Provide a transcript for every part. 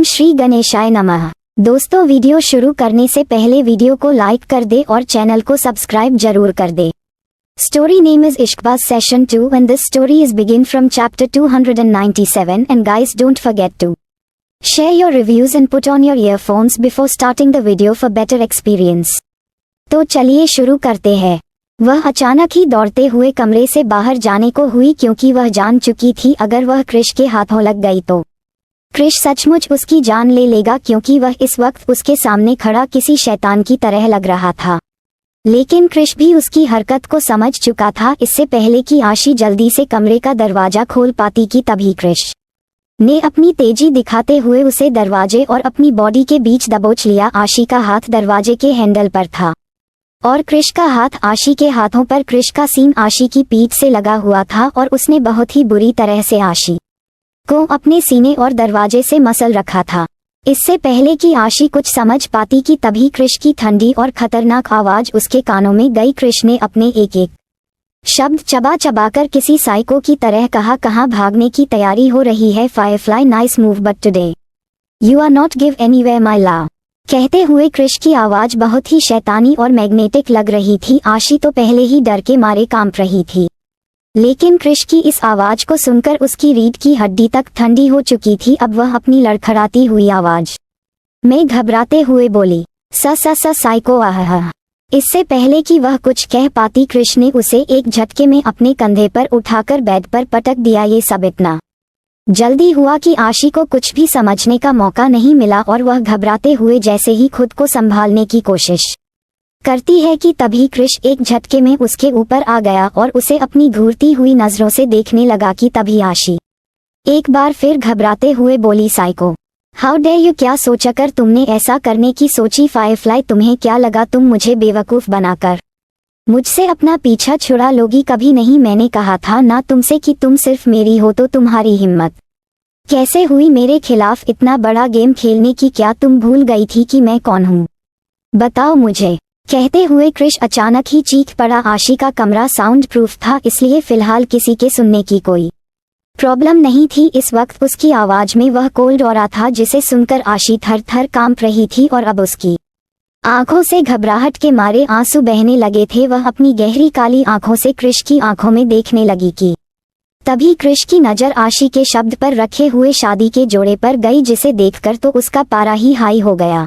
श्री गणेशाय नमः। दोस्तों, वीडियो शुरू करने से पहले वीडियो को लाइक कर दे और चैनल को सब्सक्राइब जरूर कर दे। Story name is Ishqbaz Session 2 and this story is begin from chapter 297 and guys don't forget to share your reviews and put on your earphones before starting the video for better experience। तो चलिए शुरू करते हैं। वह अचानक ही दौड़ते हुए कमरे से बाहर जाने को हुई क्योंकि वह जान चुकी थी अगर वह क्रिश के हाथों लग गई तो क्रिश सचमुच उसकी जान ले लेगा क्योंकि वह इस वक्त उसके सामने खड़ा किसी शैतान की तरह लग रहा था। लेकिन क्रिश भी उसकी हरकत को समझ चुका था। इससे पहले कि आशी जल्दी से कमरे का दरवाजा खोल पाती कि तभी क्रिश ने अपनी तेजी दिखाते हुए उसे दरवाजे और अपनी बॉडी के बीच दबोच लिया। आशी का हाथ दरवाजे के हैंडल पर था और क्रिश का हाथ आशी के हाथों पर। क्रिश का सीन आशी की पीठ से लगा हुआ था और उसने बहुत ही बुरी तरह से आशी को अपने सीने और दरवाजे से मसल रखा था। इससे पहले कि आशी कुछ समझ पाती कि तभी क्रिश की ठंडी और खतरनाक आवाज उसके कानों में गई। क्रिश ने अपने एक एक शब्द चबा चबाकर किसी साइको की तरह कहा, कहाँ भागने की तैयारी हो रही है Firefly? Nice move but today you are not give anywhere my love. कहते हुए क्रिश की आवाज बहुत ही शैतानी और मैग्नेटिक लग रही थी। आशी तो पहले ही डर के मारे कांप रही थी, लेकिन क्रिश की इस आवाज को सुनकर उसकी रीढ़ की हड्डी तक ठंडी हो चुकी थी। अब वह अपनी लड़खड़ाती हुई आवाज में घबराते हुए बोली, स साइको आह। इससे पहले कि वह कुछ कह पाती क्रिश ने उसे एक झटके में अपने कंधे पर उठाकर बेड पर पटक दिया। ये सब इतना जल्दी हुआ कि आशी को कुछ भी समझने का मौका नहीं मिला और वह घबराते हुए जैसे ही खुद को संभालने की कोशिश करती है कि तभी क्रिश एक झटके में उसके ऊपर आ गया और उसे अपनी घूरती हुई नजरों से देखने लगा। कि तभी आशी एक बार फिर घबराते हुए बोली, साइको हाउ डेयर यू, क्या सोचकर तुमने ऐसा करने की सोची? फायरफ्लाई तुम्हें क्या लगा तुम मुझे बेवकूफ बनाकर मुझसे अपना पीछा छुड़ा लोगी? कभी नहीं, मैंने कहा था ना तुमसे कि तुम सिर्फ मेरी हो। तो तुम्हारी हिम्मत कैसे हुई मेरे खिलाफ इतना बड़ा गेम खेलने की? क्या तुम भूल गई थी कि मैं कौन हूँ? बताओ मुझे। कहते हुए क्रिश अचानक ही चीख पड़ा। आशी का कमरा साउंड प्रूफ था, इसलिए फिलहाल किसी के सुनने की कोई प्रॉब्लम नहीं थी। इस वक्त उसकी आवाज में वह कोल्ड ऑरा था जिसे सुनकर आशी थर थर कांप रही थी और अब उसकी आंखों से घबराहट के मारे आंसू बहने लगे थे। वह अपनी गहरी काली आंखों से क्रिश की आंखों में देखने लगी कि तभी क्रिश की नजर आशी के शब्द पर रखे हुए शादी के जोड़े पर गई, जिसे देखकर तो उसका पारा ही हाई हो गया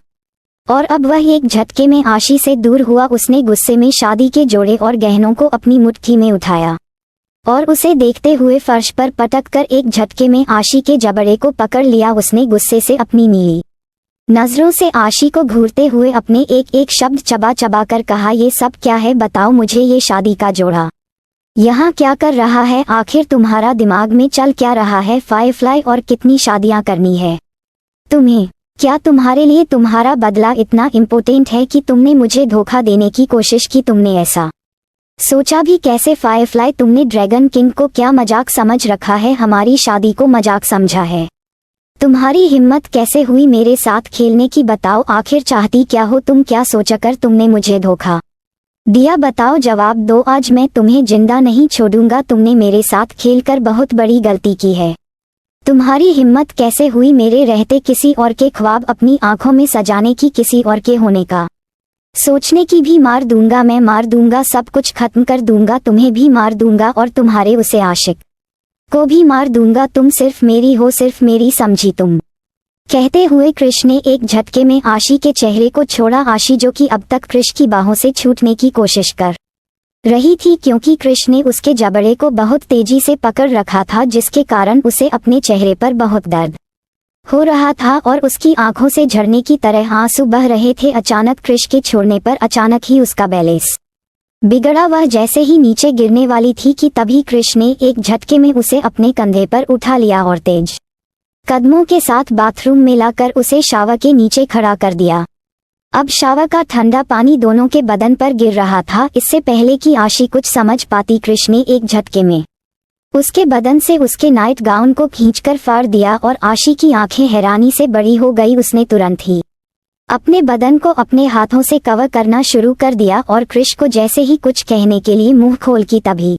और अब वह एक झटके में आशी से दूर हुआ। उसने गुस्से में शादी के जोड़े और गहनों को अपनी मुट्ठी में उठाया और उसे देखते हुए फर्श पर पटक कर एक झटके में आशी के जबड़े को पकड़ लिया। उसने गुस्से से अपनी नीली नजरों से आशी को घूरते हुए अपने एक एक शब्द चबा चबा कर कहा, ये सब क्या है? बताओ मुझे, ये शादी का जोड़ा यहाँ क्या कर रहा है? आखिर तुम्हारा दिमाग में चल क्या रहा है फायरफ्लाई? और कितनी शादियां करनी है तुम्हें? क्या तुम्हारे लिए तुम्हारा बदला इतना इम्पोर्टेंट है कि तुमने मुझे धोखा देने की कोशिश की? तुमने ऐसा सोचा भी कैसे फायरफ्लाई? तुमने ड्रैगन किंग को क्या मजाक समझ रखा है? हमारी शादी को मजाक समझा है? तुम्हारी हिम्मत कैसे हुई मेरे साथ खेलने की? बताओ आखिर चाहती क्या हो तुम? क्या सोचकर तुमने मुझे धोखा दिया? बताओ, जवाब दो। आज मैं तुम्हें जिंदा नहीं छोड़ूंगा। तुमने मेरे साथ खेलकर बहुत बड़ी गलती की है। तुम्हारी हिम्मत कैसे हुई मेरे रहते किसी और के ख्वाब अपनी आंखों में सजाने की? किसी और के होने का सोचने की भी मार दूंगा मैं, मार दूंगा, सब कुछ खत्म कर दूंगा। तुम्हें भी मार दूंगा और तुम्हारे उसे आशिक को भी मार दूंगा। तुम सिर्फ मेरी हो, सिर्फ मेरी, समझी तुम? कहते हुए क्रिश ने एक झटके में आशी के चेहरे को छोड़ा। आशी जो कि अब तक क्रिश की बाहों से छूटने की कोशिश कर रही थी क्योंकि क्रिश ने उसके जबड़े को बहुत तेजी से पकड़ रखा था, जिसके कारण उसे अपने चेहरे पर बहुत दर्द हो रहा था और उसकी आंखों से झरने की तरह आंसू बह रहे थे। अचानक क्रिश के छोड़ने पर अचानक ही उसका बैलेंस बिगड़ा। वह जैसे ही नीचे गिरने वाली थी कि तभी क्रिश ने एक झटके में उसे अपने कंधे पर उठा लिया और तेज कदमों के साथ बाथरूम में लाकर उसे शावर के नीचे खड़ा कर दिया। अब शावर का ठंडा पानी दोनों के बदन पर गिर रहा था। इससे पहले कि आशी कुछ समझ पाती क्रिश ने एक झटके में उसके बदन से उसके नाइट गाउन को खींचकर फाड़ दिया और आशी की आंखें हैरानी से बड़ी हो गई। उसने तुरंत ही अपने बदन को अपने हाथों से कवर करना शुरू कर दिया और क्रिश को जैसे ही कुछ कहने के लिए मुंह खोल की तभी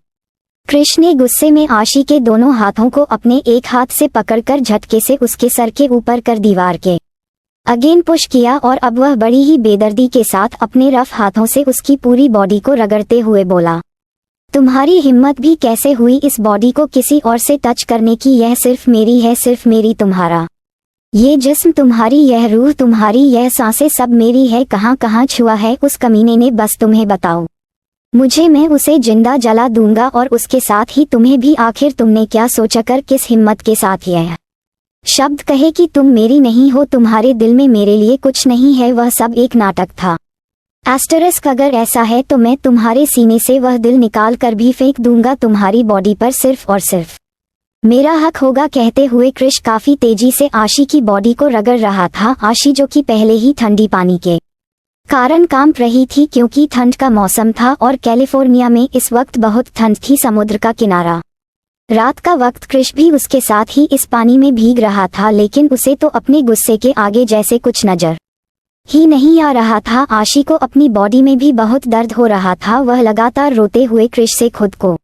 कृष ने गुस्से में आशी के दोनों हाथों को अपने एक हाथ से पकड़कर झटके से उसके सर के ऊपर कर दीवार के अगेन पुश किया और अब वह बड़ी ही बेदर्दी के साथ अपने रफ हाथों से उसकी पूरी बॉडी को रगड़ते हुए बोला, तुम्हारी हिम्मत भी कैसे हुई इस बॉडी को किसी और से टच करने की? यह सिर्फ मेरी है, सिर्फ मेरी। तुम्हारा ये जिस्म, तुम्हारी यह रूह, तुम्हारी यह सांसें सब मेरी है। कहाँ कहाँ छुआ है उस कमीने ने? बस तुम्हें बताओ मुझे, मैं उसे जिंदा जला दूंगा और उसके साथ ही तुम्हें भी। आखिर तुमने क्या सोचकर किस हिम्मत के साथ यह शब्द कहे कि तुम मेरी नहीं हो? तुम्हारे दिल में मेरे लिए कुछ नहीं है। वह सब एक नाटक था। एस्टरिस्क, अगर ऐसा है तो मैं तुम्हारे सीने से वह दिल निकाल कर भी फेंक दूंगा। तुम्हारी बॉडी पर सिर्फ और सिर्फ मेरा हक होगा। कहते हुए कृष काफी तेजी से आशी की बॉडी को रगड़ रहा था। आशी जो कि पहले ही ठंडी पानी के कारण कांप रही थी क्योंकि ठंड का मौसम था और कैलिफोर्निया में इस वक्त बहुत ठंड थी। समुद्र का किनारा, रात का वक्त। कृष भी उसके साथ ही इस पानी में भीग रहा था, लेकिन उसे तो अपने गुस्से के आगे जैसे कुछ नजर ही नहीं आ रहा था। आशी को अपनी बॉडी में भी बहुत दर्द हो रहा था। वह लगातार रोते हुए कृष से खुद को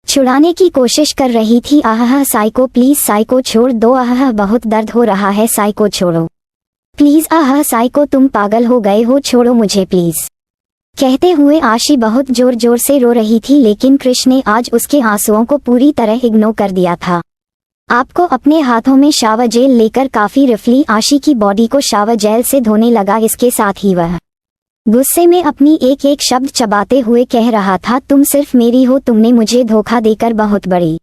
छुड़ाने की कोशिश कर रही थी। आह साइको, प्लीज साइको छोड़ दो। आह बहुत दर्द हो रहा है, साइको छोड़ो प्लीज। आह साइको, तुम पागल हो गए हो, छोड़ो मुझे प्लीज। कहते हुए आशी बहुत जोर जोर से रो रही थी, लेकिन कृष ने आज उसके आंसुओं को पूरी तरह इग्नोर कर दिया था। आपको अपने हाथों में शावर जेल लेकर काफी रफली आशी की बॉडी को शावर जेल से धोने लगा। इसके साथ ही वह गुस्से में अपनी एक एक शब्द चबाते हुए कह रहा था, तुम सिर्फ मेरी हो, तुमने मुझे धोखा देकर बहुत बड़ी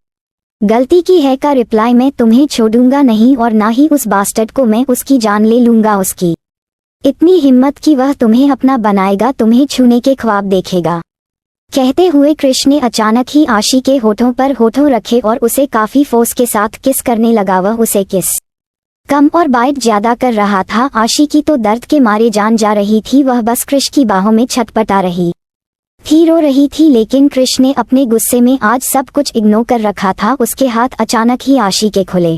गलती की है। का रिप्लाई, मैं तुम्हें छोड़ूंगा नहीं और ना ही उस बास्टर्ड को। मैं उसकी जान ले लूंगा। उसकी इतनी हिम्मत कि वह तुम्हें अपना बनाएगा, तुम्हें छूने के ख्वाब देखेगा। कहते हुए कृष ने अचानक ही आशी के होठों पर होठों रखे और उसे काफी फोर्स के साथ किस करने लगा। वह उसे किस कम और बाइट ज्यादा कर रहा था। आशी की तो दर्द के मारे जान जा रही थी। वह बस कृष की बाहों में छटपटा रही थी, रो रही थी, लेकिन कृष ने अपने गुस्से में आज सब कुछ इग्नोर कर रखा था। उसके हाथ अचानक ही आशी के खुले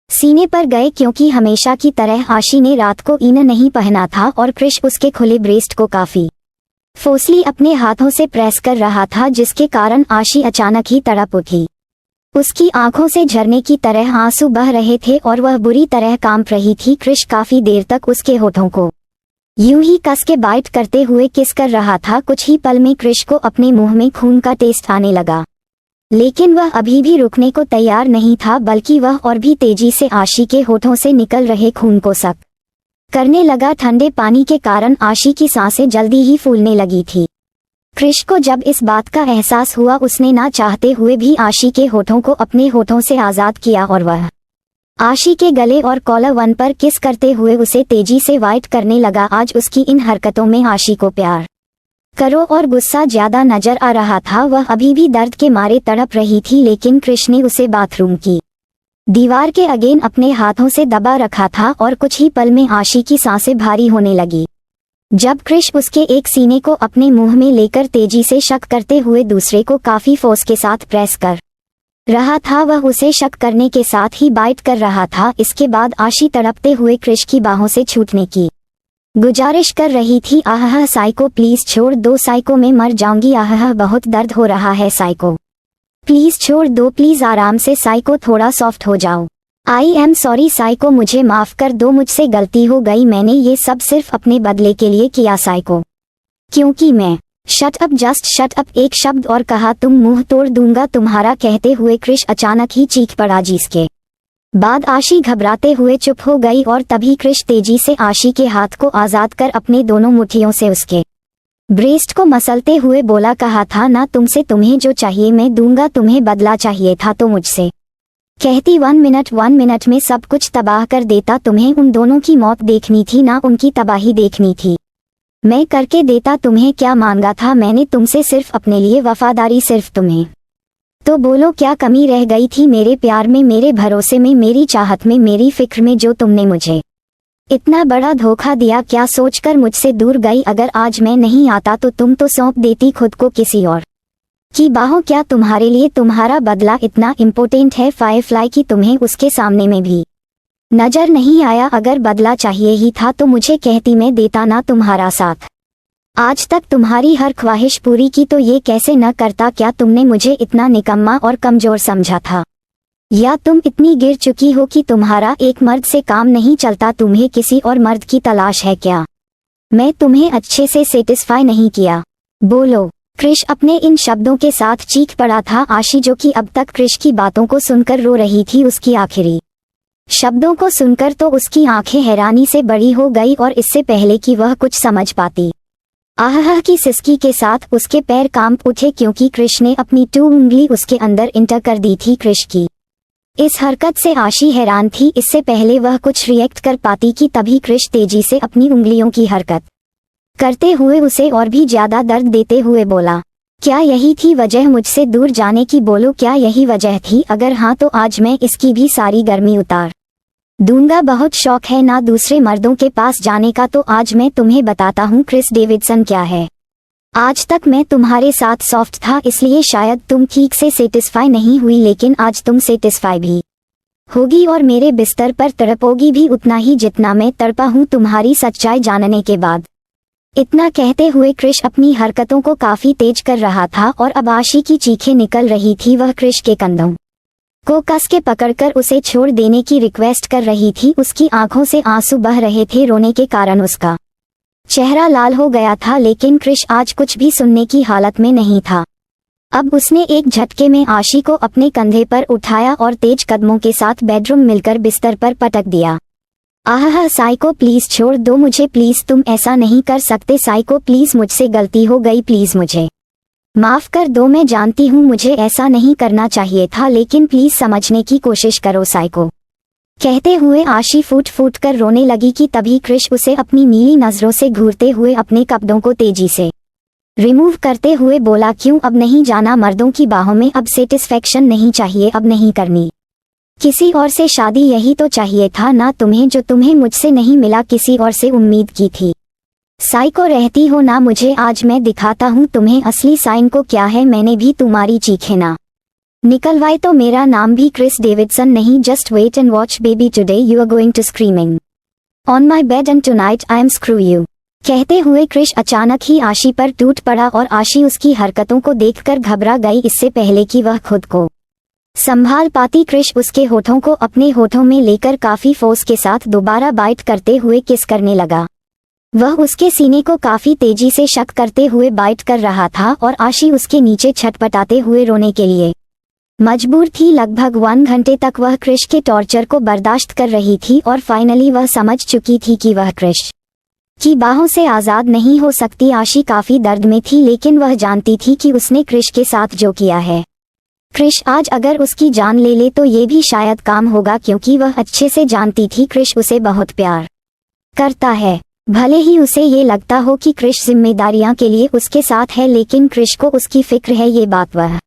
सीने पर गए, क्योंकि हमेशा की तरह आशी ने रात को इनर नहीं पहना था और कृष उसके खुले ब्रेस्ट को काफी फोर्सली अपने हाथों से प्रेस कर रहा था, जिसके कारण आशी अचानक ही तड़प उठी। उसकी आंखों से झरने की तरह आंसू बह रहे थे और वह बुरी तरह कांप रही थी। कृष काफी देर तक उसके होठों को यूं ही कस के बाइट करते हुए किस कर रहा था। कुछ ही पल में कृष को अपने मुंह में खून का टेस्ट आने लगा, लेकिन वह अभी भी रुकने को तैयार नहीं था, बल्कि वह और भी तेजी से आशी के होठों से निकल रहे खून को सक करने लगा। ठंडे पानी के कारण आशी की सांसें जल्दी ही फूलने लगी थी। कृष को जब इस बात का एहसास हुआ, उसने ना चाहते हुए भी आशी के होठों को अपने होठों से आजाद किया और वह आशी के गले और कॉलर वन पर किस करते हुए उसे तेजी से वाइट करने लगा। आज उसकी इन हरकतों में आशी को प्यार करो और गुस्सा ज्यादा नजर आ रहा था। वह अभी भी दर्द के मारे तड़प रही थी, लेकिन कृष ने उसे बाथरूम की दीवार के अगेन अपने हाथों से दबा रखा था और कुछ ही पल में आशी की सांसें भारी होने लगी। जब कृष उसके एक सीने को अपने मुंह में लेकर तेजी से शक करते हुए दूसरे को काफी फोर्स के साथ प्रेस कर रहा था, वह उसे शक करने के साथ ही बाइट कर रहा था। इसके बाद आशी तड़पते हुए कृष की बाहों से छूटने की गुजारिश कर रही थी। आह साइको, प्लीज छोड़ दो, साइको मैं मर जाऊंगी। आह बहुत दर्द हो रहा है, साइको प्लीज छोड़ दो, प्लीज आराम से साइको, थोड़ा सॉफ्ट हो जाओ। आई एम सॉरी साइको, मुझे माफ कर दो, मुझसे गलती हो गई, मैंने ये सब सिर्फ अपने बदले के लिए किया साइको, क्योंकि मैं shut up, just shut up. एक शब्द और कहा तुम मुंह तोड़ दूंगा तुम्हारा। कहते हुए कृष अचानक ही चीख पड़ा, जिसके बाद आशी घबराते हुए चुप हो गई और तभी कृष तेजी से आशी के हाथ को आजाद कर अपने दोनों मुट्ठियों से उसके ब्रेस्ट को मसलते हुए बोला, कहा था ना तुमसे, तुम्हें जो चाहिए मैं दूंगा, तुम्हें बदला चाहिए था तो मुझसे कहती 1 मिनट में सब कुछ तबाह कर देता। तुम्हें उन दोनों की मौत देखनी थी ना उनकी तबाही देखनी थी। मैं करके देता, तुम्हें क्या मांगा था मैंने तुमसे? सिर्फ अपने लिए वफादारी, सिर्फ तुम्हें। तो बोलो क्या कमी रह गई थी मेरे प्यार में, मेरे भरोसे में, मेरी चाहत में, मेरी फिक्र में, जो तुमने मुझे इतना बड़ा धोखा दिया? क्या सोचकर मुझसे दूर गई? अगर आज मैं नहीं आता तो तुम तो सौंप देती खुद को किसी और की बाहों। क्या तुम्हारे लिए तुम्हारा बदला इतना इम्पोर्टेंट है फायरफ्लाई की तुम्हें उसके सामने में भी नजर नहीं आया? अगर बदला चाहिए ही था तो मुझे कहती, मैं देता ना तुम्हारा साथ। आज तक तुम्हारी हर ख्वाहिश पूरी की तो ये कैसे न करता। क्या तुमने मुझे इतना निकम्मा और कमजोर समझा था? या तुम इतनी गिर चुकी हो कि तुम्हारा एक मर्द से काम नहीं चलता? तुम्हें किसी और मर्द की तलाश है क्या? मैं तुम्हें अच्छे से सेटिस्फाई नहीं किया? बोलो। क्रिश अपने इन शब्दों के साथ चीख पड़ा था। आशी जो कि अब तक क्रिश की बातों को सुनकर रो रही थी, उसकी आखिरी शब्दों को सुनकर तो उसकी आंखें हैरानी से बड़ी हो गई और इससे पहले कि वह कुछ समझ पाती, आह की सिसकी के साथ उसके पैर कांप उठे क्योंकि क्रिश ने अपनी 2 उंगली उसके अंदर इंटर कर दी थी। क्रिश की इस हरकत से आशी हैरान थी। इससे पहले वह कुछ रिएक्ट कर पाती कि तभी क्रिश तेजी से अपनी उंगलियों की हरकत करते हुए उसे और भी ज्यादा दर्द देते हुए बोला, क्या यही थी वजह मुझसे दूर जाने की? बोलो, क्या यही वजह थी? अगर हाँ तो आज मैं इसकी भी सारी गर्मी उतार दूंगा। बहुत शौक है ना दूसरे मर्दों के पास जाने का, तो आज मैं तुम्हें बताता हूँ क्रिस डेविडसन क्या है। आज तक मैं तुम्हारे साथ सॉफ्ट था, इसलिए शायद तुम ठीक से सेटिस्फाई नहीं हुई, लेकिन आज तुम सेटिस्फाई भी होगी और मेरे बिस्तर पर तड़पोगी भी उतना ही जितना मैं तड़पा हूँ तुम्हारी सच्चाई जानने के बाद। इतना कहते हुए क्रिश अपनी हरकतों को काफी तेज कर रहा था और अब आशी की चीखें निकल रही थी। वह क्रिश के कंधों को कस के पकड़कर उसे छोड़ देने की रिक्वेस्ट कर रही थी। उसकी आंखों से आंसू बह रहे थे, रोने के कारण उसका चेहरा लाल हो गया था, लेकिन क्रिश आज कुछ भी सुनने की हालत में नहीं था। अब उसने एक झटके में आशी को अपने कंधे पर उठाया और तेज कदमों के साथ बेडरूम मिलकर बिस्तर पर पटक दिया। आह साइको, प्लीज छोड़ दो मुझे, प्लीज तुम ऐसा नहीं कर सकते साइको, प्लीज मुझसे गलती हो गई, प्लीज मुझे माफ कर दो। मैं जानती हूँ मुझे ऐसा नहीं करना चाहिए था, लेकिन प्लीज समझने की कोशिश करो साइको। कहते हुए आशी फूट फूट कर रोने लगी कि तभी क्रिश उसे अपनी नीली नजरों से घूरते हुए अपने कपड़ों को तेजी से रिमूव करते हुए बोला, क्यों अब नहीं जाना मर्दों की बाहों में? अब सेटिस्फेक्शन नहीं चाहिए, अब नहीं करनी किसी और से शादी, यही तो चाहिए था ना तुम्हें, जो तुम्हें मुझसे नहीं मिला, किसी और से उम्मीद की थी। साइको रहती हो ना मुझे, आज मैं दिखाता हूँ तुम्हें असली साइन को क्या है। मैंने भी तुम्हारी चीखें ना निकलवाई तो मेरा नाम भी क्रिस डेविडसन नहीं। Just wait and watch baby, today you are going to screaming on my bed and tonight I am screw you. कहते हुए क्रिश अचानक ही आशी पर टूट पड़ा और आशी उसकी हरकतों को देखकर घबरा गई। इससे पहले कि वह खुद को संभाल पाती, क्रिश उसके होठों को अपने होठों में लेकर काफी फोर्स के साथ दोबारा बाइट करते हुए किस करने लगा। वह उसके सीने को काफी तेजी से शक करते हुए बाइट कर रहा था और आशी उसके नीचे छटपटाते हुए रोने के लिए मजबूर थी। लगभग 1 घंटे तक वह क्रिश के टॉर्चर को बर्दाश्त कर रही थी और फाइनली वह समझ चुकी थी कि वह क्रिश की बाहों से आजाद नहीं हो सकती। आशी काफी दर्द में थी, लेकिन वह जानती थी कि उसने क्रिश के साथ जो किया है, क्रिश आज अगर उसकी जान ले ले तो ये भी शायद काम होगा, क्योंकि वह अच्छे से जानती थी क्रिश उसे बहुत प्यार करता है। भले ही उसे ये लगता हो कि क्रिश जिम्मेदारियां के लिए उसके साथ है, लेकिन क्रिश को उसकी फिक्र है, ये बात वह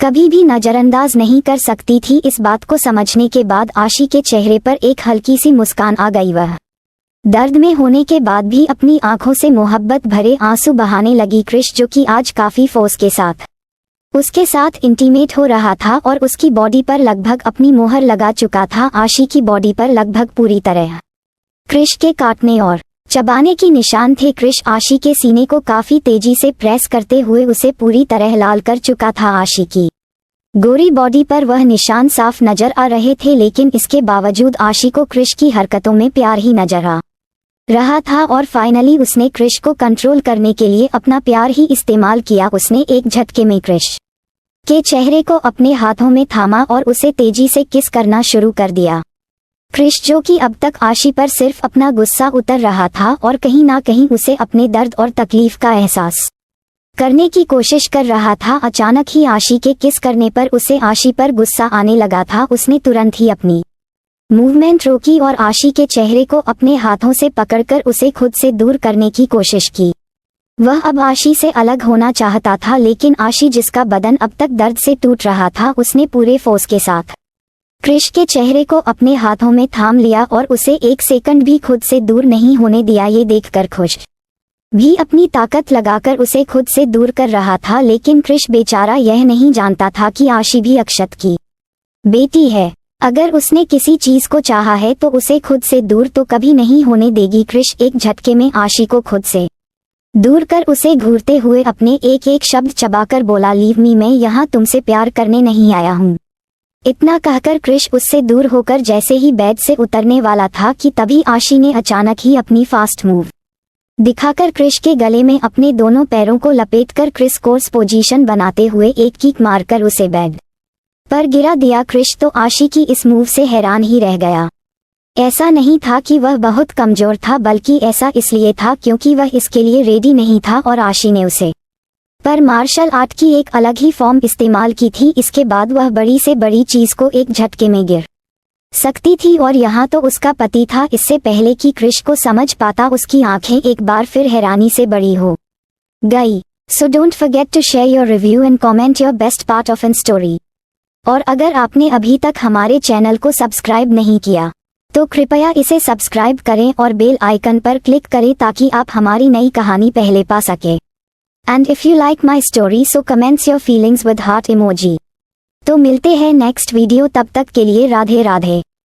कभी भी नजरअंदाज नहीं कर सकती थी। इस बात को समझने के बाद आशी के चेहरे पर एक हल्की सी मुस्कान आ गई। वह दर्द में होने के बाद भी अपनी आंखों से मोहब्बत भरे आंसू बहाने लगी। क्रिश जो कि आज काफी फोर्स के साथ उसके साथ इंटीमेट हो रहा था और उसकी बॉडी पर लगभग अपनी मोहर लगा चुका था। आशी की बॉडी पर लगभग पूरी तरह क्रिश के काटने और चबाने की निशान थे। क्रिश आशी के सीने को काफी तेजी से प्रेस करते हुए उसे पूरी तरह लाल कर चुका था। आशी की गोरी बॉडी पर वह निशान साफ नजर आ रहे थे, लेकिन इसके बावजूद आशी को क्रिश की हरकतों में प्यार ही नजर आ रहा था और फाइनली उसने क्रिश को कंट्रोल करने के लिए अपना प्यार ही इस्तेमाल किया। उसने एक झटके में क्रिश के चेहरे को अपने हाथों में थामा और उसे तेजी से किस करना शुरू कर दिया। क्रिश जो कि अब तक आशी पर सिर्फ अपना गुस्सा उतर रहा था और कहीं ना कहीं उसे अपने दर्द और तकलीफ का एहसास करने की कोशिश कर रहा था, अचानक ही आशी के किस करने पर उसे आशी पर गुस्सा आने लगा था। उसने तुरंत ही अपनी मूवमेंट रोकी और आशी के चेहरे को अपने हाथों से पकड़कर उसे खुद से दूर करने की कोशिश की। वह अब आशी से अलग होना चाहता था, लेकिन आशी जिसका बदन अब तक दर्द से टूट रहा था, उसने पूरे फोर्स के साथ क्रिश के चेहरे को अपने हाथों में थाम लिया और उसे 1 सेकंड भी खुद से दूर नहीं होने दिया। ये देखकर खुश भी अपनी ताकत लगाकर उसे खुद से दूर कर रहा था, लेकिन क्रिश बेचारा यह नहीं जानता था कि आशी भी अक्षत की बेटी है। अगर उसने किसी चीज को चाहा है तो उसे खुद से दूर तो कभी नहीं होने देगी। क्रिश एक झटके में आशी को खुद से दूर कर उसे घूरते हुए अपने एक एक शब्द चबाकर बोला, लीव मी, मैं यहाँ तुमसे प्यार करने नहीं आया हूँ। इतना कहकर क्रिश उससे दूर होकर जैसे ही बेड से उतरने वाला था कि तभी आशी ने अचानक ही अपनी फास्ट मूव दिखाकर क्रिश के गले में अपने दोनों पैरों को लपेटकर क्रिस कोर्स पोजीशन बनाते हुए एक किक मारकर उसे बेड पर गिरा दिया। क्रिश तो आशी की इस मूव से हैरान ही रह गया। ऐसा नहीं था कि वह बहुत कमजोर था, बल्कि ऐसा इसलिए था क्योंकि वह इसके लिए रेडी नहीं था और आशी ने उसे पर मार्शल आर्ट की एक अलग ही फॉर्म इस्तेमाल की थी। इसके बाद वह बड़ी से बड़ी चीज को एक झटके में गिर सकती थी और यहाँ तो उसका पति था। इससे पहले कि क्रिश को समझ पाता उसकी आंखें एक बार फिर हैरानी से बड़ी हो गई। So don't forget to share your review and comment your best part of an story. और अगर आपने अभी तक हमारे चैनल को सब्सक्राइब नहीं किया तो कृपया इसे सब्सक्राइब करें और बेल आइकन पर क्लिक करें ताकि आप हमारी नई कहानी पहले पा सके। And if you like my story so comments your feelings with heart emoji. तो मिलते हैं नेक्स्ट वीडियो, तब तक के लिए राधे राधे।